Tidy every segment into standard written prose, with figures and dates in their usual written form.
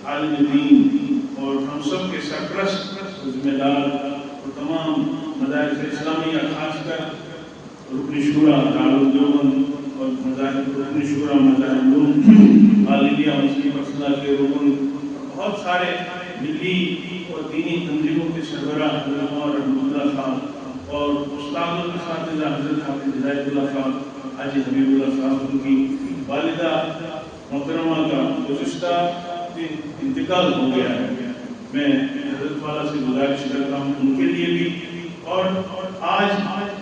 عالم دین اور ہم سب کے سرپرست ذمہ دار اور تمام مدارس اسلامیہ، خاص کر رکن شورا دارالعلوم اور مذاہب رکن شورا مذاہب علوم عالمیہ مسلم مسئلہ کے رکن، بہت سارے ملی اور دینی تنظیموں کے سربراہ علماء رحمۃ اللہ صاحب اور استاد الاساتذہ حضرت حافظ ہدایت اللہ صاحب، حاجی حبیب اللہ صاحب، ان کی والدہ محترمہ کا گزشتہ انتقال ہو گیا ہے۔ میں حضرت والا سے گزارش کرتا ہوں ان کے لیے بھی، اور آج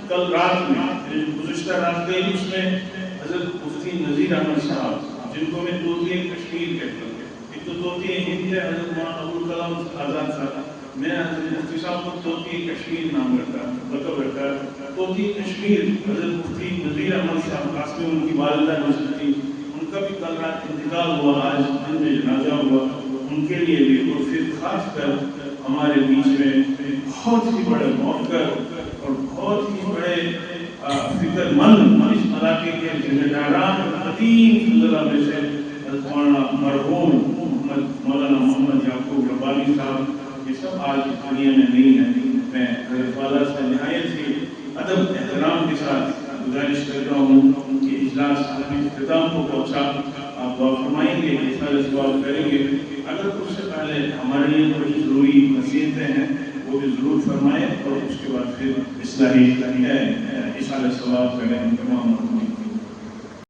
کل رات میں گزشتہ رات گئی اس میں حضرت مفتی نذیر احمد صاحب، جن کو میں توطئے کشمیر کہتا ہوں، ایک تو توطئے ہند ہے حضرت مولانا ابوالکلام آزاد صاحب، میں حضرت مفتی صاحب کو توطئے کشمیر نام رکھتا ہوں، لقب رکھا ہے توطئے کشمیر۔ حضرت مفتی نذیر احمد صاحب قاسمی ان کی والدہ نظر تھی، ان کا بھی کل رات انتقال ہوا، آج دن میں جنازہ ہوا، ان کے لیے بھی، اور پھر خاص کر ہمارے بیچ میں بہت ہی بڑے موقر اور بہت ہی بڑے فکر مند اس علاقے کے ذمہ داران قدیم فضلہ میں سے حضرت مولانا مرحوم مولانا محمد یعقوب ربانی صاحب، یہ سب آج دنیا میں نہیں ہیں۔ میں حضرت والا سے نہایت ہی ادب احترام کے ساتھ گزارش کرتا ہوں کہ اجلاس اپنے اختتام کو پہنچا، آپ دعا فرمائیں گے، اظہار ثواب کریں گے، اگر اس سے پہلے ہمارے لیے کوئی ضروری نصیحتیں ہیں وہ بھی ضرور فرمائیں، اور اس کے بعد پھر اصلاحی اظہار ثواب کریں۔